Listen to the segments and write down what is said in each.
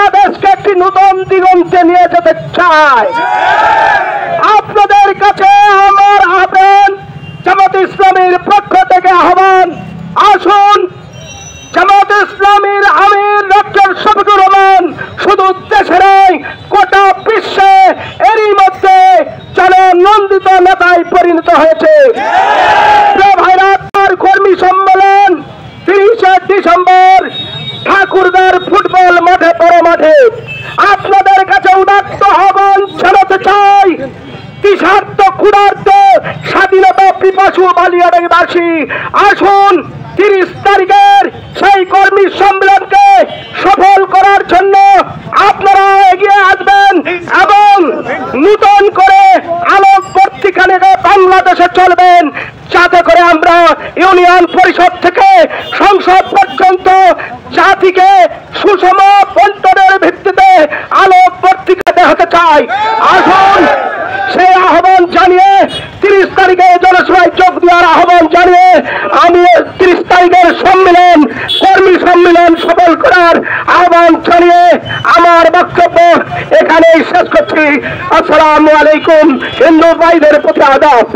বাংলাদেশকে একটি নতুন দিগন্তে নিয়ে যেতে চায়। আপনাদের কাছে আমার আহ্বান, জামাত ইসলামীর পক্ষ থেকে আহ্বান, আসুন জামাত ইসলামীর আমির ডক্টর শফিকুর রহমান শুধু দেশে নয় গোটা বিশ্বে এরই মধ্যে জননন্দিত নেতায় পরিণত হয়েছে। ভাইরা, কর্মী সম্মেলন 30 ডিসেম্বর ঠাকুরগাঁর ফুটবল মাঠে বড় মাঠে আপনাদের কাছে উদাত্ত আহ্বান জানাতে চাই। তৃষার্ত ক্ষুধার্ত স্বাধীনতা পিপাসু বালিয়াডাঙ্গিবাসী, আসুন 30 তারিখের সেই কর্মী সম্মেলনকে সফল করার জন্য আপনারা এগিয়ে আসবেন এবং নূতন করে আলোকবর্তিকানে বাংলাদেশে চলবেন, যাতে করে আমরা ইউনিয়ন পরিষদ থেকে সংসদ পর্যন্ত জাতিকে সুষম বন্টনের ভিত্তিতে আলোকবর্তিকা দেখাতে চাই। আসুন সেই আহ্বান জানিয়ে 30 তারিখে জনসভায় যোগ দেওয়ার আহ্বান জানিয়ে আমি 30 তারিখের সম্মেলন কর্মী সম্মেলন সফল করার আহ্বান জানিয়ে আমার বক্তব্য এখানেই শেষ করছি। আসসালামু আলাইকুম। হিন্দু ভাইদের প্রতি আদাব।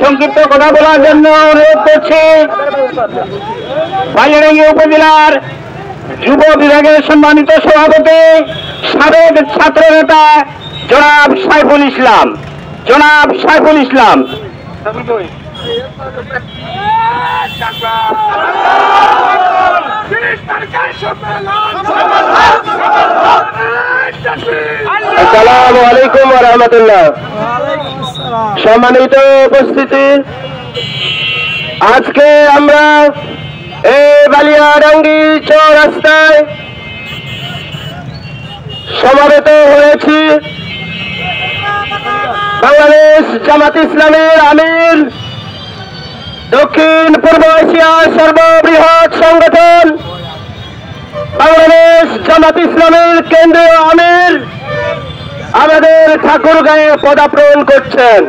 সংক্ষিপ্ত কথা বলার জন্য অনুরোধ করছি বালিয়াডাঙ্গি উপজেলার যুব বিভাগের সম্মানিত সভাপতি সাবেক ছাত্র নেতা জনাব সাইফুল ইসলাম। আসসালামু আলাইকুম ওয়া রাহমাতুল্লাহ। সম্মানিত উপস্থিতি, আজকে আমরা এই বালিয়াডাঙ্গি চৌরাস্তায় সমাবেত হয়েছি বাংলাদেশ জামাত ইসলামীর আমির, দক্ষিণ পূর্ব এশিয়ার সর্ববৃহৎ সংগঠন বাংলাদেশ জামাত ইসলামীর কেন্দ্রীয় আমির আমাদের ঠাকুরগাঁয়ে পদার্পণ করছেন।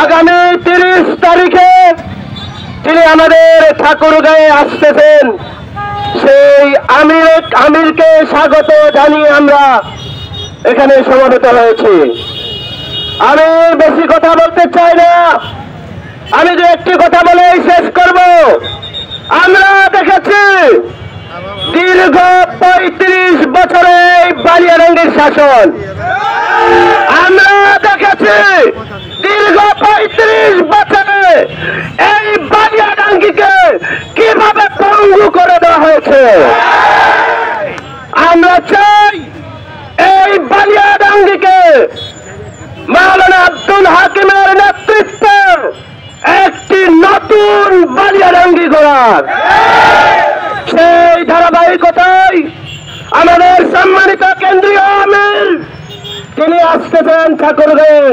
আগামী 30 তারিখে তিনি আমাদের ঠাকুরগাঁয়ে আসতেছেন। সেই আমিরকে স্বাগত জানিয়ে আমরা এখানে সমবেত হয়েছি। আমি বেশি কথা বলতে চাই না, আমি যে একটি কথা বলেই শেষ করব। আমরা দেখেছি দীর্ঘ 35 বছরে বালিয়াডাঙ্গির শাসন। আমরা দেখেছি দীর্ঘ 35 বছরে এই বালিয়াডাঙ্গিকে কিভাবে পঙ্গু করে দেওয়া হয়েছে। আমরা চাই এই বালিয়াডাঙ্গিকে মাওলানা আব্দুল হাকিমের নেতৃত্বে একটি নতুন বালিয়াডাঙ্গি গড়ার। সেই ধারাবাহিকতায় আমাদের সম্মানিত কেন্দ্রীয় আমির তিনি আসতেছেন ঠাকুরগাঁয়ে।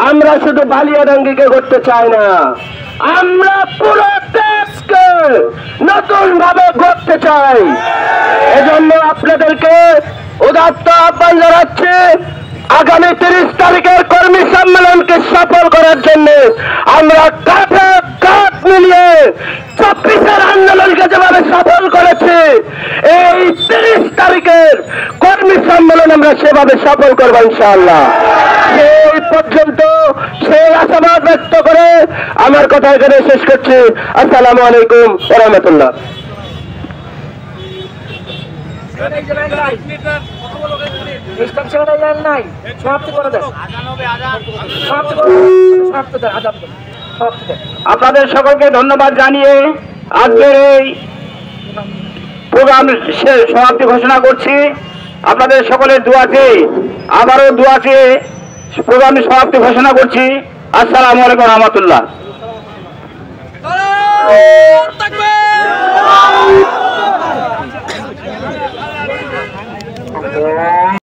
আমরা শুধু বালিয়াডাঙ্গিকে করতে চাই না, আমরা পুরো দেশকে নতুন ভাবে গড়তে চাই। এজন্য আপনাদেরকে উদাত্ত আহ্বান জানাচ্ছি, আগামী 30 তারিখের কর্মী সম্মেলনকে সফল করার জন্য আমরা কাঁধে কাঁধ মিলিয়ে 24-এর আন্দোলনকে যেভাবে সফল করেছি, এই 30 তারিখের কর্মী সম্মেলন আমরা সেভাবে সফল করবো ইনশাআল্লাহ। সেই পর্যন্ত সেই আশাবাদ ব্যক্ত করে আমার কথা এখানে শেষ করছি। আসসালামু আলাইকুম ওয়া রাহমাতুল্লাহ। আপনাদের সকলকে ধন্যবাদ জানিয়ে আজকের এই প্রোগ্রাম সমাপ্তি ঘোষণা করছি। আপনাদের সকলের দোয়াতে আবারও দোয়াতে প্রোগ্রামের সমাপ্তি ঘোষণা করছি। আসসালামু আলাইকুম ওয়া রাহমাতুল্লাহ।